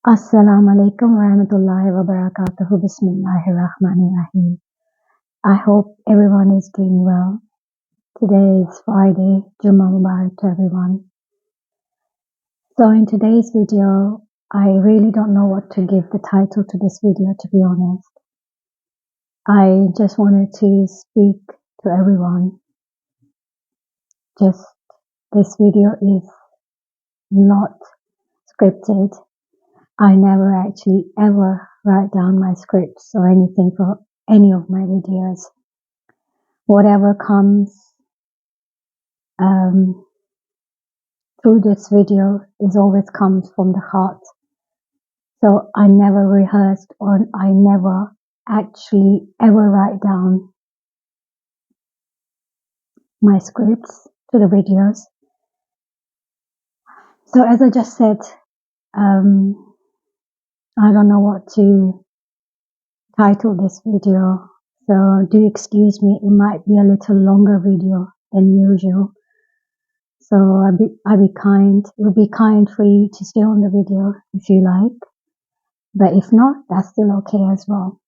Assalamu alaikum warahmatullahi wabarakatuh. Bismillahirrahmanirrahim. I hope everyone is doing well. Today is Friday. Jummah Mubarak to everyone. So in today's video, I really don't know what to give the title to this video, to be honest. I just wanted to speak to everyone. Just this video is not scripted. I never actually ever write down my scripts or anything for any of my videos. Whatever comes through this video is always comes from the heart. So I never rehearsed or I never actually ever write down my scripts to the videos. So as I just said, I don't know what to title this video. So do excuse me, it might be a little longer video than usual. So I'll be kind. It will be kind for you to stay on the video if you like. But if not, that's still okay as well.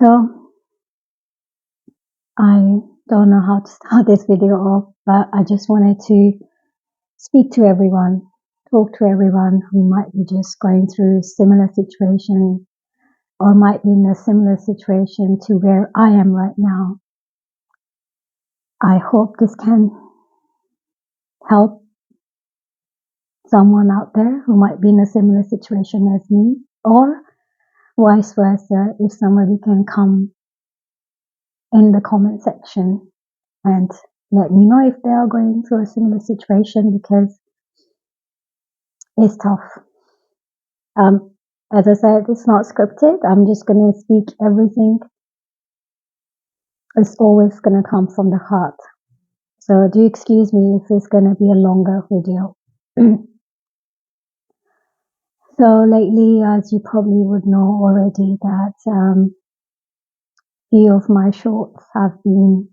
So I don't know how to start this video off, but I just wanted to speak to everyone, talk to everyone who might be just going through a similar situation or might be in a similar situation to where I am right now. I hope this can help someone out there who might be in a similar situation as me, or vice versa, if somebody can come in the comment section and let me know if they are going through a similar situation, because it's tough. As I said, it's not scripted. I'm just going to speak everything. It's always going to come from the heart. So do excuse me if it's going to be a longer video. So lately, as you probably would know already, that few of my shorts have been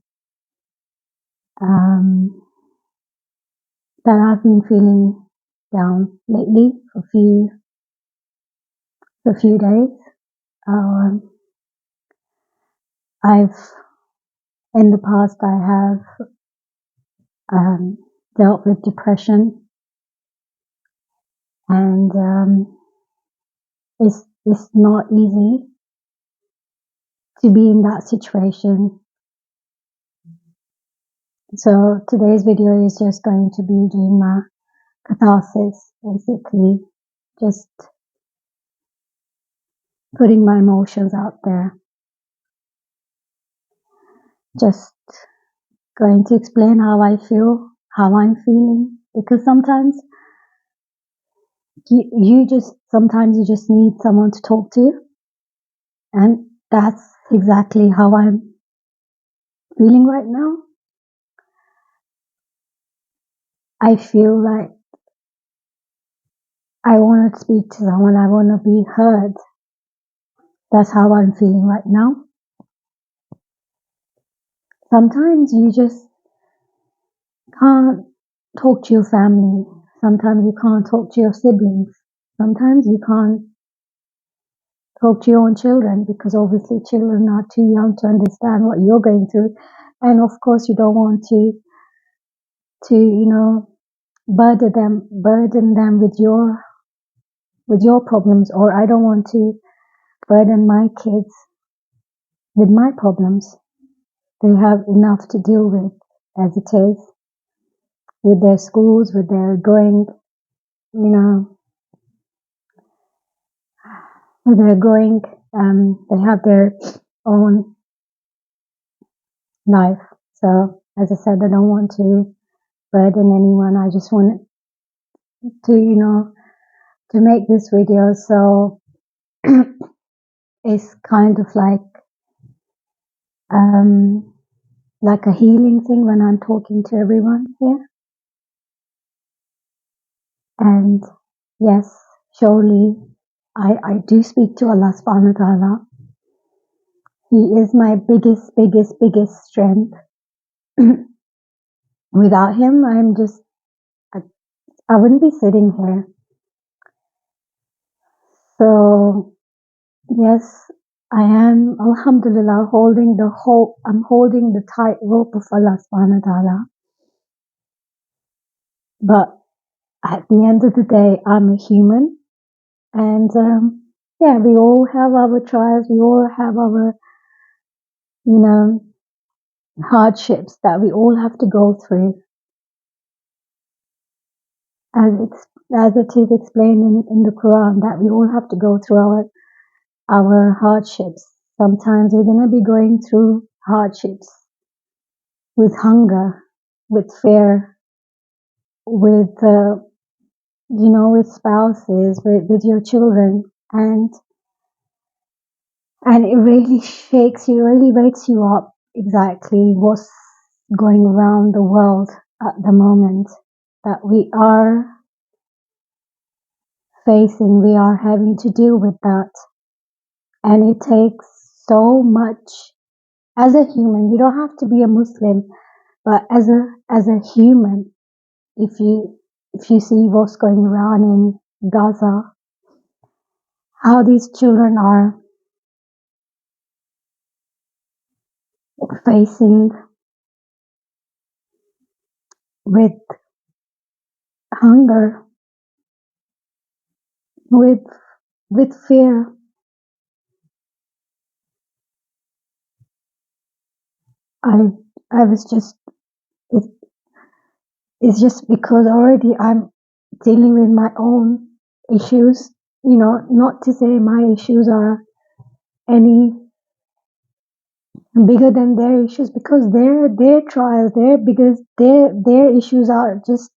that I've been feeling down lately for a few days. In the past, I have dealt with depression, and it's not easy to be in that situation. So today's video is just going to be doing my catharsis, basically, just putting my emotions out there, just going to explain how I feel, how I'm feeling, because sometimes you just need someone to talk to, and that's exactly how I'm feeling right now. I feel like I want to speak to someone, I want to be heard. That's how I'm feeling right now. Sometimes you just can't talk to your family. Sometimes you can't talk to your siblings. Sometimes you can't talk to your own children, because obviously children are too young to understand what you're going through. And of course you don't want to burden them with your problems, or I don't want to burden my kids with my problems. They have enough to deal with as it is, with their schools, with their going, with their going, they have their own life. So as I said, I don't want to burden anyone. I just want to make this video, so it's kind of like a healing thing when I'm talking to everyone here. And yes, surely I do speak to Allah subhanahu wa ta'ala. He is my biggest strength. Without him, I wouldn't be sitting here. So yes, I am, alhamdulillah, holding the hope. I'm holding the tight rope of Allah subhanahu wa ta'ala. But at the end of the day, I'm a human. And yeah, we all have our trials. We all have our, you know, hardships that we all have to go through. As it is explained in the Quran, that we all have to go through our hardships. Sometimes we're going to be going through hardships with hunger, with fear, with with spouses, with your children, and it really shakes you, really wakes you up exactly what's going around the world at the moment, that we are facing, we are having to deal with that. And it takes so much as a human. You don't have to be a Muslim, but as a human, if you see what's going around in Gaza, how these children are facing with hunger, with fear. I I was just it, it's just because already I'm dealing with my own issues. Not to say my issues are any bigger than their issues, because their trials, their issues are just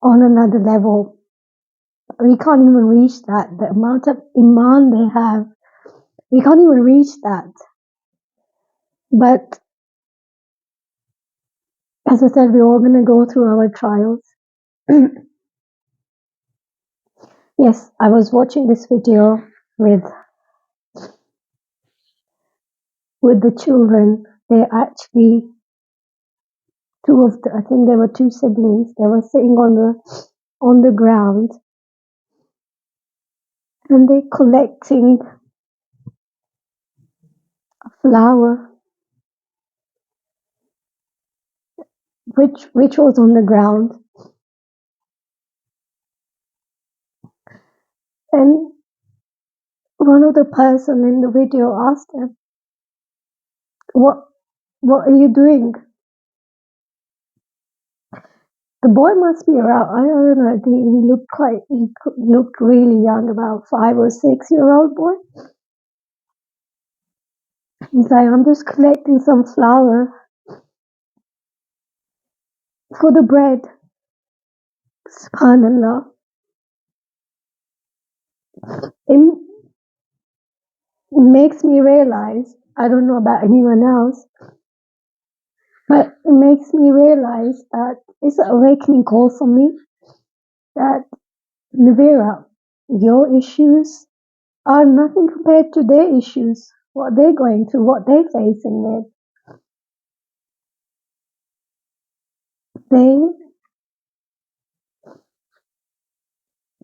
on another level. We can't even reach that. The amount of iman they have, we can't even reach that. But as I said, we're all going to go through our trials. Yes, I was watching this video with the children. They actually, I think there were two siblings. They were sitting on the ground, and they collecting a flower which was on the ground. And one of the person in the video asked them, what are you doing? The boy must be around, I don't know, I think he looked really young, about 5 or 6 year old boy. He's like, I'm just collecting some flour for the bread. Subhanallah. It makes me realize, I don't know about anyone else, but it makes me realize that it's an awakening call for me, that Nivera, your issues are nothing compared to their issues, what they're going through, what they're facing with.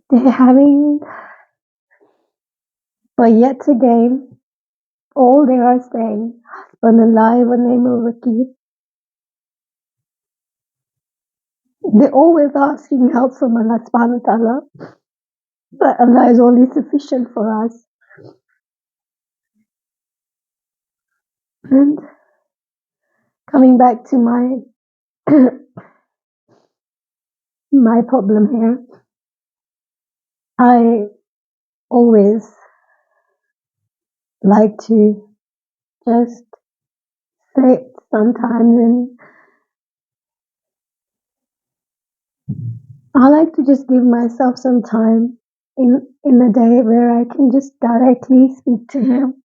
They're having, but yet again, all they are saying, Hasbunallah wa ni'mal wakeel. They're always asking help from Allah subhanahu wa ta'ala, but Allah is only sufficient for us. And coming back to my my problem here, I always like to just sit sometimes, and I like to just give myself some time in a day where I can just directly speak to him.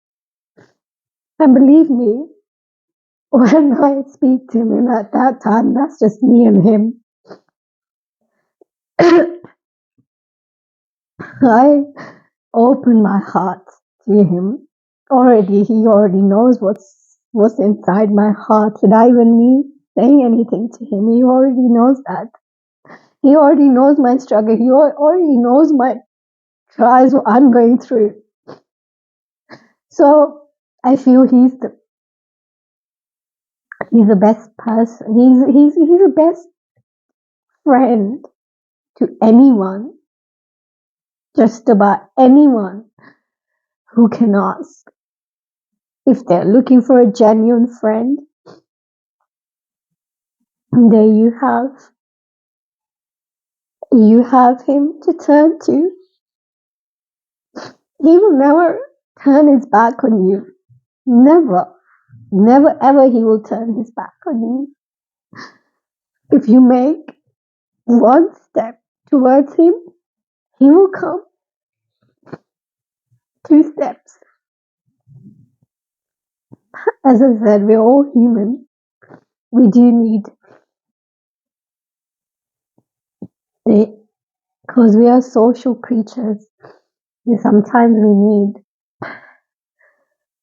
And believe me, when I speak to him at that time, that's just me and him. I open my heart to him. He already knows what's inside my heart without even me saying anything to him. He already knows that. He already knows my struggle. He already knows my tries what I'm going through. So I feel he's the best person. He's the best friend to anyone, just about anyone who can ask. If they're looking for a genuine friend, there you have him to turn to. He will never turn his back on you. Never. Never ever he will turn his back on you. If you make one step towards him, he will come 2 steps. As I said, we're all human. We do need it because we are social creatures. And sometimes we need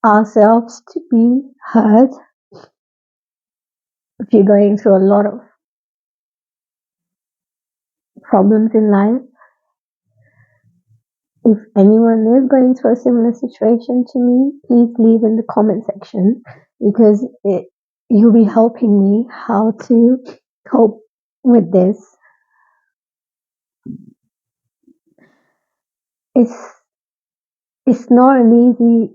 ourselves to be heard. If you're going through a lot of problems in life, if anyone is going through a similar situation to me, please leave in the comment section because you'll be helping me how to cope with this. It's not an easy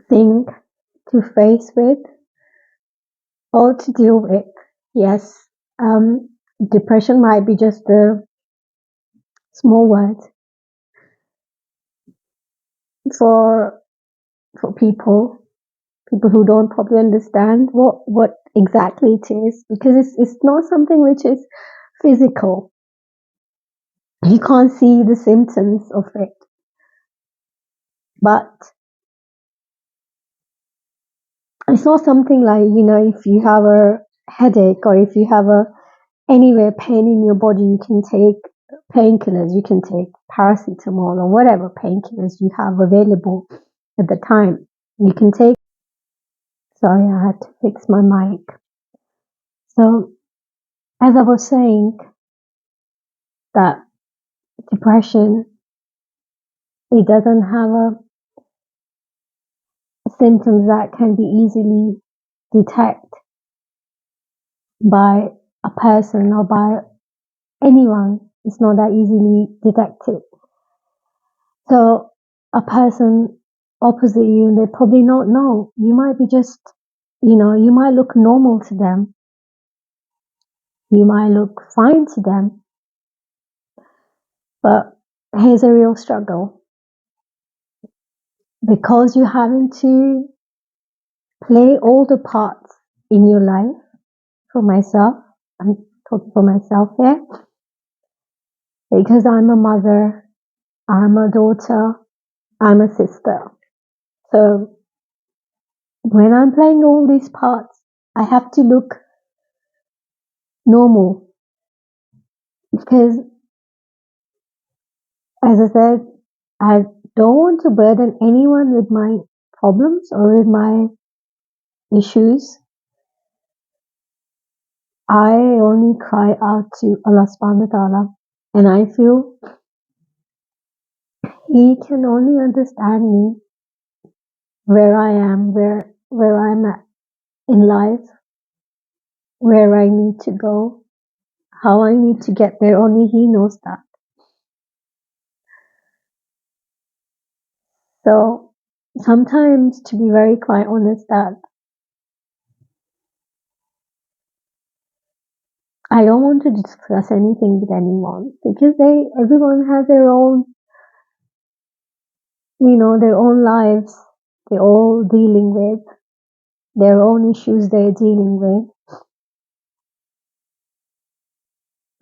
thing to face with or to deal with. Yes, depression might be just a small word for people who don't probably understand what exactly it is, because it's not something which is physical. You can't see the symptoms of it, but it's not something like, if you have a headache or if you have anywhere pain in your body, you can take painkillers, you can take paracetamol or whatever painkillers you have available at the time. You can take. Sorry, I had to fix my mic. So, as I was saying, that depression, it doesn't have a symptoms that can be easily detected by a person or by anyone. It's not that easily detected. So a person opposite you, they probably don't know. You might be just, you might look normal to them. You might look fine to them. But here's a real struggle. Because you're having to play all the parts in your life. For myself, I'm talking for myself here. Because I'm a mother, I'm a daughter, I'm a sister. So when I'm playing all these parts, I have to look normal. Because, as I said, I don't want to burden anyone with my problems or with my issues. I only cry out to Allah subhanahu wa ta'ala, and I feel He can only understand me where I am, where I'm at in life, where I need to go, how I need to get there. Only He knows that. So sometimes, to be very quite honest, that I don't want to discuss anything with anyone because everyone has their own, their own lives. They're all dealing with their own issues they're dealing with.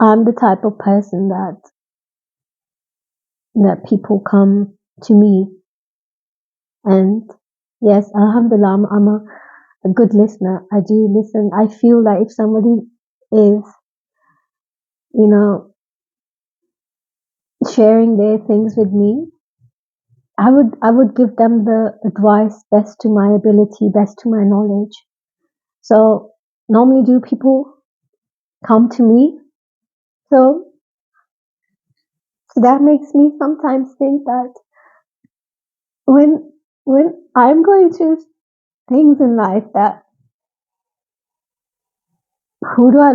I'm the type of person that people come to me, and yes, alhamdulillah, I'm a good listener. I do listen. I feel like if somebody is, sharing their things with me, I would give them the advice best to my ability, best to my knowledge. So normally do people come to me? So So that makes me sometimes think that when I'm going through things in life, that who do I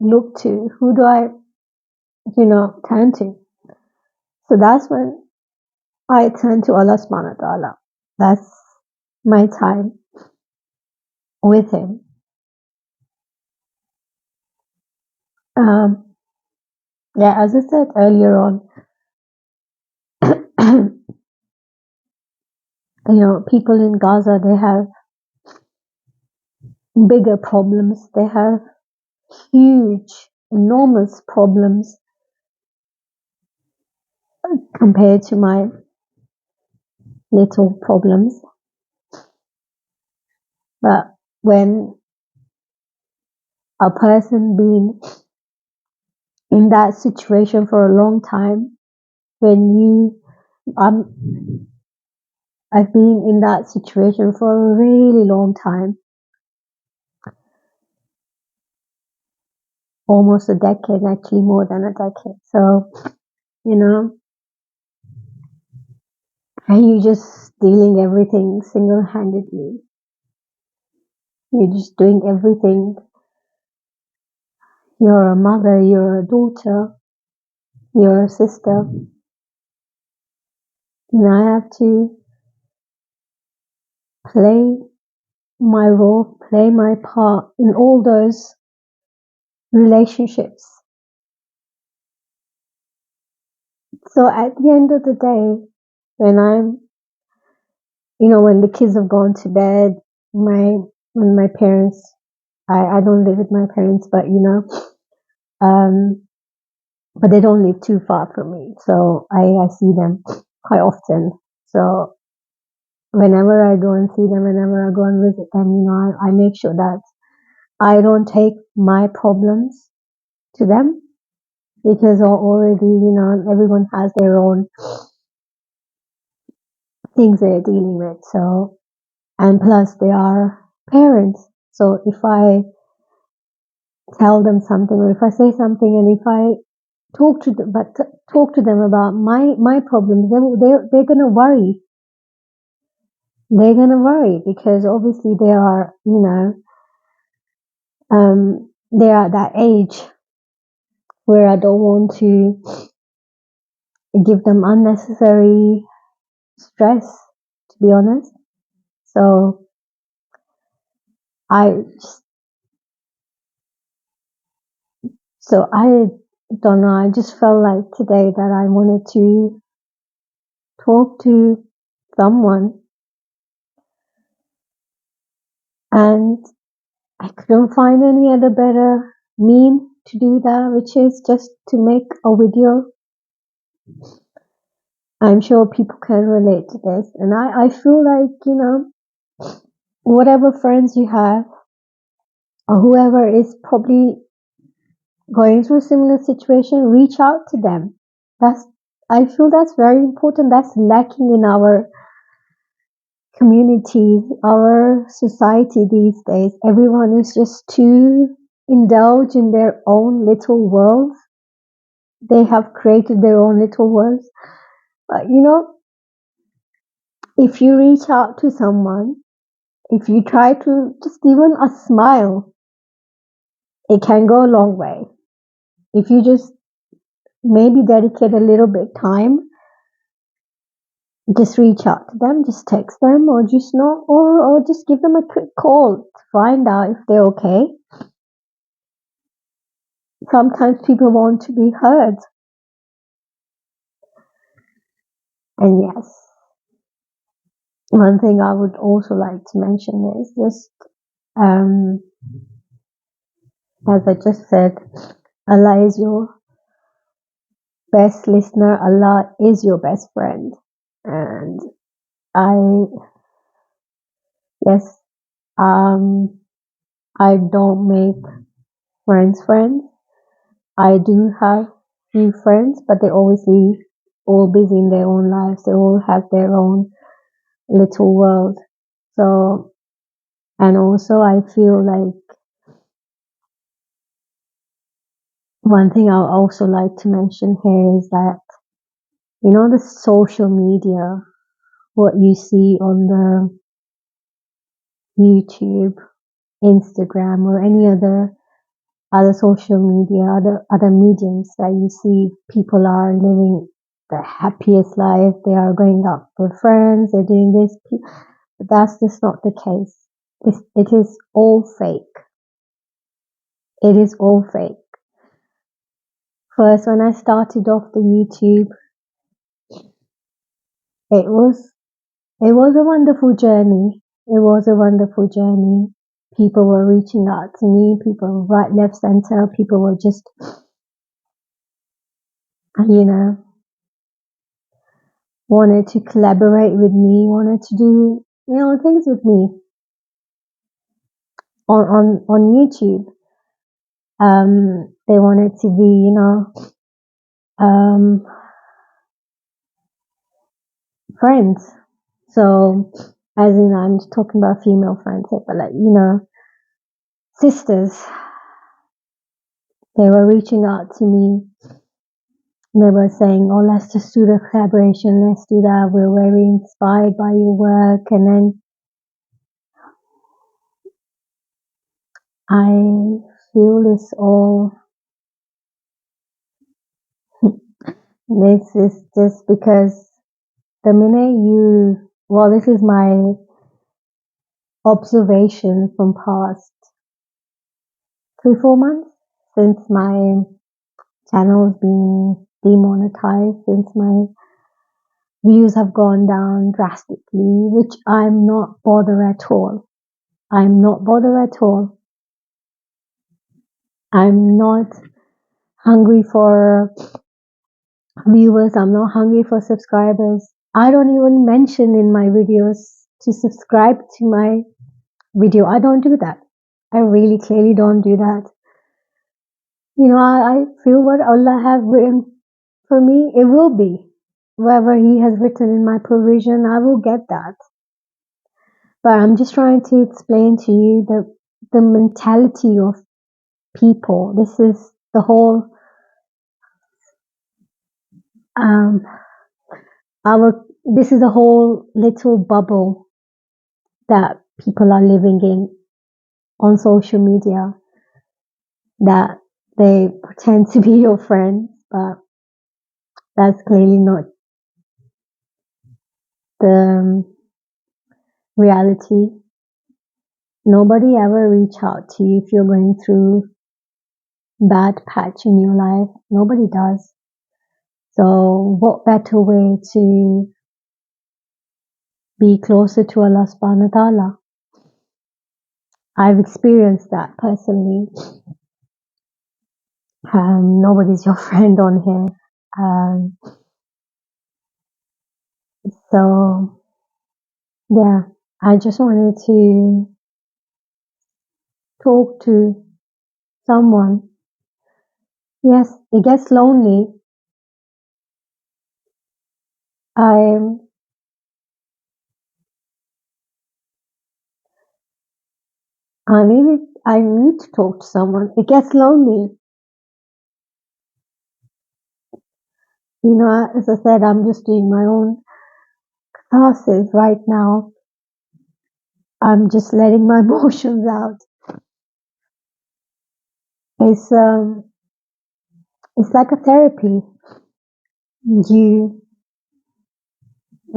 look to? Who do I, turn to? So that's when I turn to Allah subhanahu wa ta'ala. That's my time with Him. Um, yeah, as I said earlier on, people in Gaza, they have bigger problems. They have huge, enormous problems compared to my little problems. But when a person been in that situation for a long time, when I've been in that situation for a really long time, almost a decade, actually more than a decade. So, and you're just dealing everything single-handedly. You're just doing everything. You're a mother, you're a daughter, you're a sister. And I have to play my role, play my part in all those relationships. So at the end of the day, when when the kids have gone to bed, when my parents, I don't live with my parents, but but they don't live too far from me, so I see them quite often. So whenever I go and see them, whenever I go and visit them, I make sure that I don't take my problems to them, because already, everyone has their own things they're dealing with. So, and plus they are parents. So if I tell them something, or if I say something, and if I talk to them about my problems, they're gonna worry. They're gonna worry, because obviously they are, they are at that age where I don't want to give them unnecessary stress, to be honest. So I I don't know. I just felt like today that I wanted to talk to someone, and I couldn't find any other better meme to do that, which is just to make a video. I'm sure people can relate to this, and I feel like, whatever friends you have, or whoever is probably going through a similar situation, reach out to them. That's I feel that's very important. That's lacking in our communities, our society these days. Everyone is just too indulged in their own little worlds. They have created their own little worlds. But if you reach out to someone, if you try to just even a smile, it can go a long way. If you just maybe dedicate a little bit time, just reach out to them, just text them, or just or just give them a quick call to find out if they're okay. Sometimes people want to be heard. And yes, one thing I would also like to mention is just, as I just said, Allah is your best listener, Allah is your best friend. And I, yes, I don't make friends. I do have few friends, but they obviously all busy in their own lives. They all have their own little world. So, and also I feel like One thing I also like to mention here is that, the social media, what you see on the YouTube, Instagram, or any other social media, other mediums that you see people are living the happiest life. They are going out with their friends. They're doing this. But that's just not the case. It is all fake. It is all fake. First, when I started off the YouTube, it was it was a wonderful journey. It was a wonderful journey. People were reaching out to me. People right, left, center. People were just, you know, wanted to collaborate with me, wanted to do, things with me on YouTube. They wanted to be, um, friends. So, as in, I'm talking about female friends, but like, sisters. They were reaching out to me. They were saying, "Oh, let's just do the collaboration. Let's do that. We're very inspired by your work." And then I feel this all. This is just because the minute this is my observation from past 3-4 months since my channel has been demonetized, since my views have gone down drastically, which I'm not bothered at all. I'm not bothered at all. I'm not hungry for viewers. I'm not hungry for subscribers. I don't even mention in my videos to subscribe to my video. I don't do that. I really clearly don't do that. I feel what Allah have written for me, it will be. Whatever He has written in my provision, I will get that. But I'm just trying to explain to you the mentality of people. This is the whole um this is a whole little bubble that people are living in on social media, that they pretend to be your friends, but that's clearly not the reality. Nobody ever reach out to you if you're going through bad patch in your life. Nobody does. So what better way to be closer to Allah subhanahu wa ta'ala? I've experienced that personally. Nobody's your friend on here. So yeah, I just wanted to talk to someone. Yes, it gets lonely. I I need to talk to someone. It gets lonely. As I said, I'm just doing my own classes right now. I'm just letting my emotions out. It's it's like a therapy. You,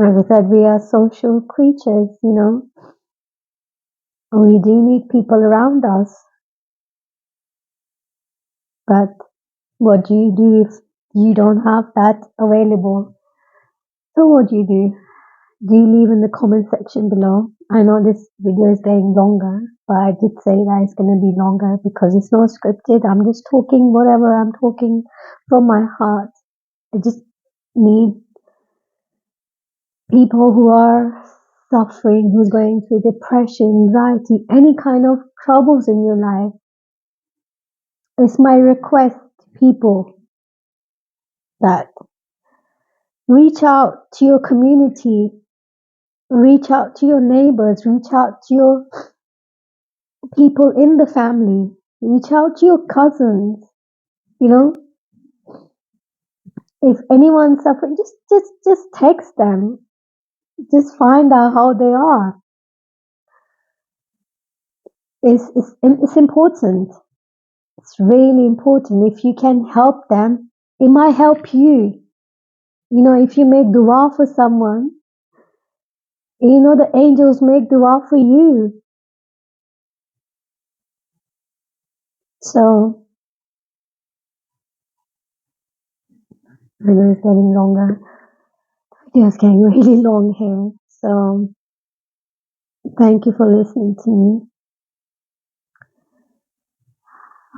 as I said, we are social creatures. We do need people around us. But what do you do if you don't have that available? So what do you do? Do you leave in the comment section below? I know this video is getting longer, but I did say that it's going to be longer because it's not scripted. I'm just talking whatever I'm talking from my heart. I just need people who are suffering, who's going through depression, anxiety, any kind of troubles in your life. It's my request to people that reach out to your community, reach out to your neighbors, reach out to your people in the family, reach out to your cousins, You know, if anyone's suffering, just text them. Just find out how they are. It's important. It's really important. If you can help them, it might help you. You know, if you make dua for someone, you know the angels make dua for you. So video is getting longer. Video is getting really long here. So thank you for listening to me.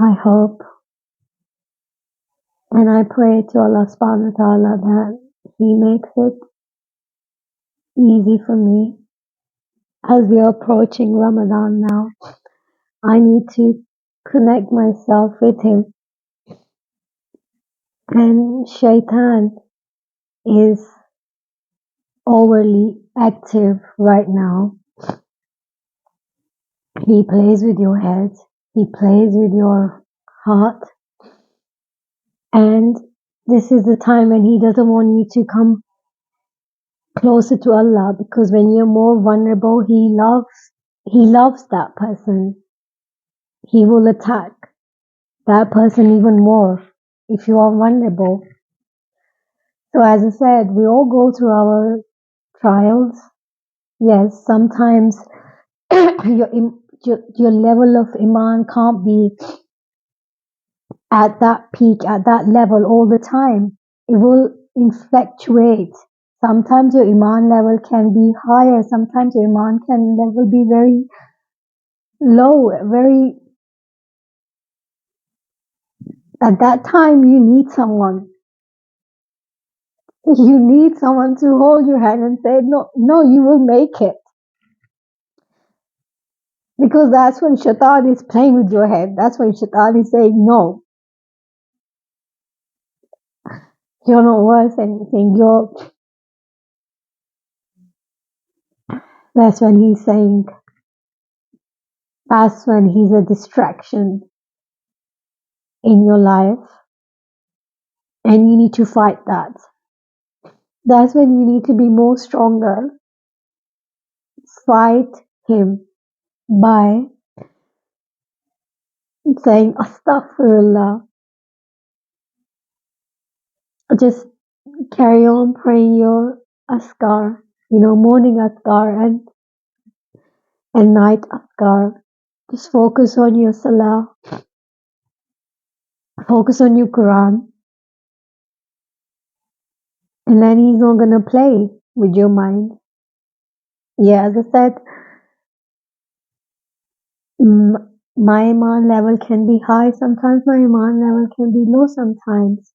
I hope and I pray to Allah subhanahu wa ta'ala that He makes it easy for me. As we are approaching Ramadan now, I need to connect myself with Him. And Shaitan is overly active right now. He plays with your head, he plays with your heart, and this is the time when he doesn't want you to come closer to Allah, because when you're more vulnerable, he loves that person. He will attack that person even more if you are vulnerable. So as I said, we all go through our trials. Yes, sometimes your level of iman can't be at that peak, at that level all the time. It will fluctuate. Sometimes your iman level can be higher. Sometimes your iman can level be very low. Very at that time, you need someone. You need someone to hold your hand and say, "No, no, you will make it." Because that's when Shaitan is playing with your head. That's when Shaitan is saying, "No, you're not worth anything. You're." That's when he's saying. That's when he's a distraction in your life, and you need to fight that. That's when you need to be more stronger. Fight him by saying Astaghfirullah. Just carry on praying your askar, morning askar and night askar. Just focus on your salah, focus on your Quran, and then he's not gonna play with your mind. Yeah, as I said, my iman level can be high sometimes, my iman level can be low sometimes.